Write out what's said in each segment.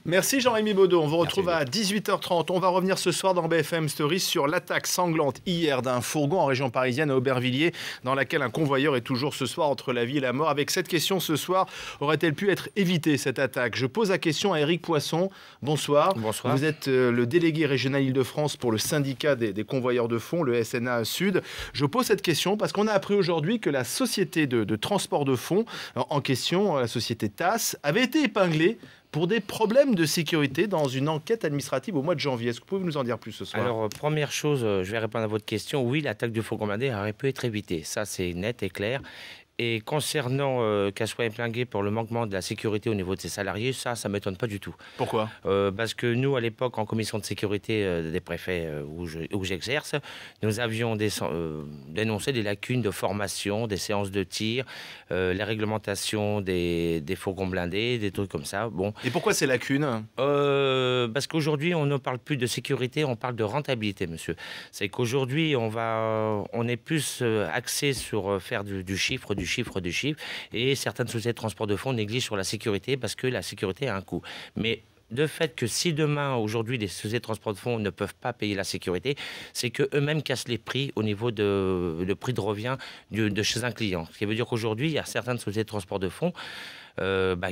Merci Jean-Rémy Baudot. On vous retrouve Merci. à 18h30. On va revenir ce soir dans BFM Stories sur l'attaque sanglante hier d'un fourgon en région parisienne à Aubervilliers, dans laquelle un convoyeur est toujours ce soir entre la vie et la mort. Avec cette question ce soir, aurait-elle pu être évitée cette attaque? Je pose la question à Éric Poisson. Bonsoir. Bonsoir. Vous êtes le délégué régional Île-de-France pour le syndicat des convoyeurs de fonds, le SNA Sud. Je pose cette question parce qu'on a appris aujourd'hui que la société de transport de fonds en question, la société TAS, avait été épinglée pour des problèmes de sécurité dans une enquête administrative au mois de janvier. Est-ce que vous pouvez nous en dire plus ce soir? Alors, première chose, je vais répondre à votre question. Oui, l'attaque du fourgon blindé aurait pu être évitée. Ça, c'est net et clair. Et concernant qu'elle soit épinglée pour le manquement de la sécurité au niveau de ses salariés, ça ne m'étonne pas du tout. Pourquoi? Parce que nous, à l'époque, en commission de sécurité des préfets où j'exerce, nous avions dénoncé des lacunes de formation, des séances de tir, la réglementation des fourgons blindés, des trucs comme ça. Bon. Et pourquoi ces lacunes? Parce qu'aujourd'hui, on ne parle plus de sécurité, on parle de rentabilité, monsieur. C'est qu'aujourd'hui, on est plus axé sur faire du chiffre, et certaines sociétés de transport de fonds négligent sur la sécurité parce que la sécurité a un coût. Mais de fait que si demain, aujourd'hui, les sociétés de transport de fonds ne peuvent pas payer la sécurité, c'est qu'eux-mêmes cassent les prix au niveau le prix de revient de chez un client. Ce qui veut dire qu'aujourd'hui, il y a certaines sociétés de transport de fonds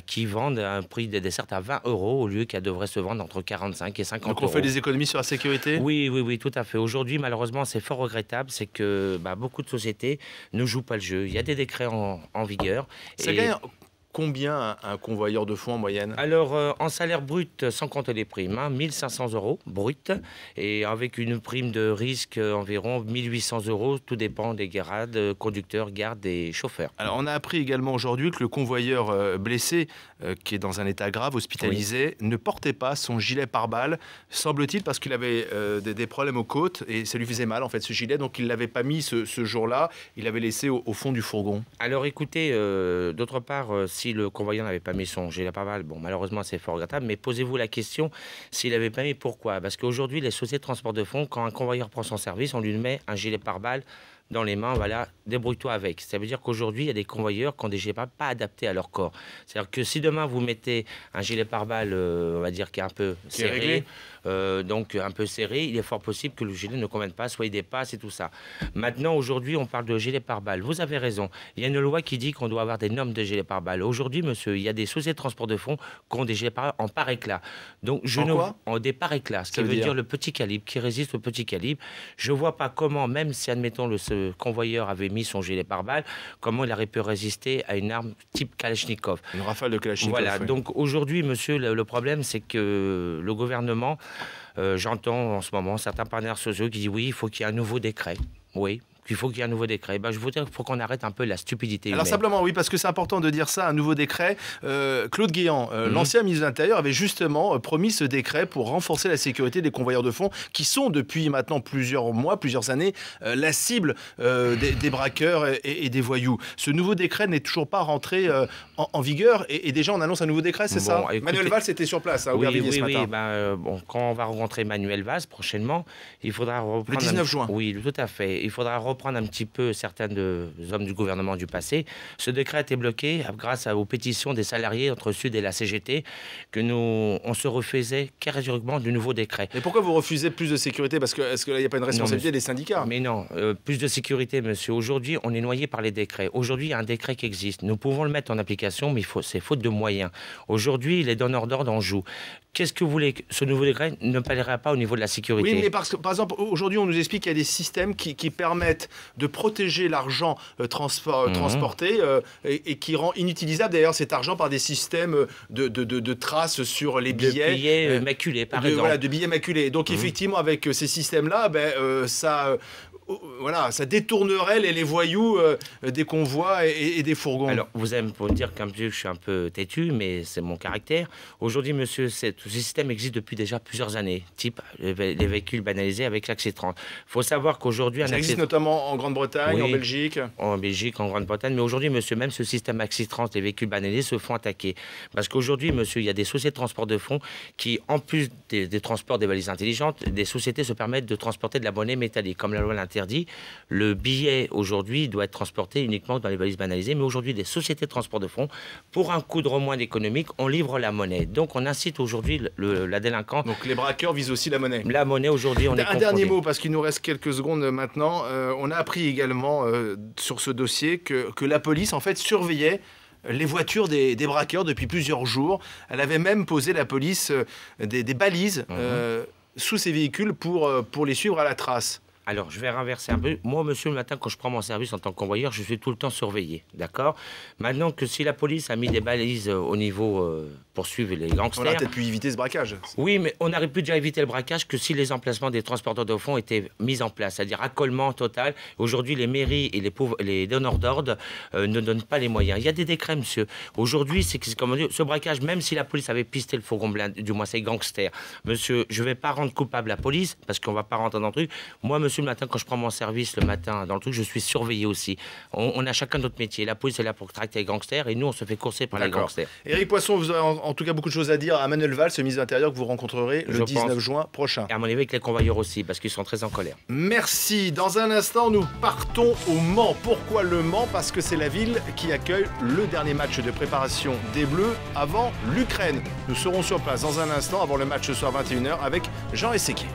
qui vendent à un prix des dessertes à 20 € au lieu qu'elles devraient se vendre entre 45 et 50 €. Donc on fait des économies sur la sécurité? Oui, tout à fait. Aujourd'hui, malheureusement, c'est fort regrettable, c'est que beaucoup de sociétés ne jouent pas le jeu. Il y a des décrets en vigueur. Ça gagne combien un convoyeur de fonds en moyenne? Alors, en salaire brut, sans compter les primes, 1 500 € brut, et avec une prime de risque environ 1 800 €, tout dépend des grades, conducteurs, gardes et chauffeurs. Alors, on a appris également aujourd'hui que le convoyeur blessé, qui est dans un état grave, hospitalisé, ne portait pas son gilet pare-balles, semble-t-il, parce qu'il avait des problèmes aux côtes, et ça lui faisait mal, en fait, ce gilet, donc il ne l'avait pas mis ce jour-là, il l'avait laissé au fond du fourgon. Alors, écoutez, d'autre part, si le convoyeur n'avait pas mis son gilet pare-balles, bon, malheureusement, c'est fort regrettable, mais posez-vous la question, s'il n'avait pas mis, pourquoi? Parce qu'aujourd'hui, les sociétés de transport de fonds, quand un convoyeur prend son service, on lui met un gilet pare-balles dans les mains, voilà, débrouille-toi avec. Ça veut dire qu'aujourd'hui, il y a des convoyeurs qui ont des gilets pare-balles pas adaptés à leur corps. C'est-à-dire que si demain, vous mettez un gilet pare-balles, on va dire, qui est un peu serré, donc un peu serré, il est fort possible que le gilet ne convienne pas, soit il dépasse et tout ça. Maintenant, aujourd'hui, on parle de gilet pare-balles. Vous avez raison. Il y a une loi qui dit qu'on doit avoir des normes de gilet pare-balles. Aujourd'hui, monsieur, il y a des sociétés de transport de fonds qui ont des gilets pare-balles en par-éclat. Donc, en des par-éclat, ce qui veut dire le petit calibre, qui résiste au petit calibre. Je ne vois pas comment, même si, admettons, ce convoyeur avait mis son gilet pare-balles, comment il aurait pu résister à une arme type Kalachnikov. Une rafale de Kalachnikov. Voilà, oui. Donc aujourd'hui, monsieur, le problème, c'est que le gouvernement, j'entends en ce moment certains partenaires sociaux qui disent oui, il faut qu'il y ait un nouveau décret. Oui. Qu'il faut qu'il y ait un nouveau décret. Je vous dire qu'il faut qu'on arrête un peu la stupidité humaine. Alors simplement, oui, parce que c'est important de dire ça, un nouveau décret. Claude Guéant, l'ancien ministre de l'Intérieur, avait justement promis ce décret pour renforcer la sécurité des convoyeurs de fonds qui sont depuis maintenant plusieurs mois, plusieurs années, la cible des braqueurs et des voyous. Ce nouveau décret n'est toujours pas rentré en vigueur et déjà on annonce un nouveau décret, c'est ça? Écoutez, Manuel Valls était sur place à Aubervilliers ce matin. Quand on va rencontrer Manuel Valls prochainement, il faudra reprendre... Le 19 juin. Oui, tout à fait. Il faudra reprendre un petit peu certains hommes du gouvernement du passé. Ce décret a été bloqué grâce aux pétitions des salariés entre Sud et la CGT que on se refusait catégoriquement du nouveau décret. Mais pourquoi vous refusez plus de sécurité? Parce que est-ce que là, il n'y a pas une responsabilité des syndicats? Mais non, plus de sécurité, monsieur. Aujourd'hui, on est noyé par les décrets. Aujourd'hui, il y a un décret qui existe. Nous pouvons le mettre en application, mais c'est faute de moyens. Aujourd'hui, les donneurs d'ordre en jouent. Qu'est-ce que vous voulez? Ce nouveau décret ne parlera pas au niveau de la sécurité. Oui, mais parce que, par exemple, aujourd'hui, on nous explique qu'il y a des systèmes qui permettent de protéger l'argent transporté et qui rend inutilisable d'ailleurs cet argent par des systèmes de traces sur les billets. De billets maculés, par exemple. Voilà, de billets maculés. Donc, effectivement, avec ces systèmes-là, ça détournerait les voyous des convois et des fourgons. Alors, vous allez me dire que je suis un peu têtu, mais c'est mon caractère. Aujourd'hui, monsieur, ce système existe depuis déjà plusieurs années, type les véhicules banalisés avec l'accès 30. Il faut savoir qu'aujourd'hui... Ça existe notamment en Grande-Bretagne, oui, en Belgique. En Belgique, en Grande-Bretagne. Mais aujourd'hui, monsieur, même ce système accès 30, les véhicules banalisés se font attaquer. Parce qu'aujourd'hui, monsieur, il y a des sociétés de transport de fonds qui, en plus des transports des valises intelligentes, des sociétés se permettent de transporter de la monnaie métallique, comme la loi de l'Intérieur interdit. Le billet, aujourd'hui, doit être transporté uniquement dans les valises banalisées. Mais aujourd'hui, des sociétés de transport de fonds, pour un coût de remointe économique, on livre la monnaie. Donc, on incite aujourd'hui la délinquance. Donc, les braqueurs visent aussi la monnaie. La monnaie, aujourd'hui, on est Un dernier mot, parce qu'il nous reste quelques secondes maintenant. On a appris également sur ce dossier que la police, en fait, surveillait les voitures des braqueurs depuis plusieurs jours. Elle avait même posé, la police, des balises sous ces véhicules pour les suivre à la trace. Alors, je vais renverser un peu. Moi, monsieur, le matin, quand je prends mon service en tant que convoyeur, je suis tout le temps surveillé, d'accord? Maintenant que si la police a mis des balises au niveau pour suivre les gangsters... On a peut-être pu éviter ce braquage. Oui, mais on aurait pu déjà éviter le braquage que si les emplacements des transporteurs de fonds étaient mis en place, c'est-à-dire accolement total. Aujourd'hui, les mairies et les donneurs d'ordre ne donnent pas les moyens. Il y a des décrets, monsieur. Aujourd'hui, c'est comme on dit, ce braquage, même si la police avait pisté le fourgon blindé, du moins ces gangsters, monsieur, je ne vais pas rendre coupable la police, parce qu'on ne va pas rentrer dans le truc. Moi, monsieur, le matin, quand je prends mon service le matin dans le truc, je suis surveillé aussi. On a chacun notre métier. La police est là pour tracter les gangsters et nous, on se fait courser par les gangsters. Éric Poisson, vous avez en tout cas beaucoup de choses à dire à Manuel Valls, ministre de l'Intérieur, que vous rencontrerez le 19 juin prochain. Et à mon avis, avec les convoyeurs aussi, parce qu'ils sont très en colère. Merci. Dans un instant, nous partons au Mans. Pourquoi le Mans? Parce que c'est la ville qui accueille le dernier match de préparation des Bleus avant l'Ukraine. Nous serons sur place dans un instant, avant le match ce soir 21h, avec Jean Esséquier.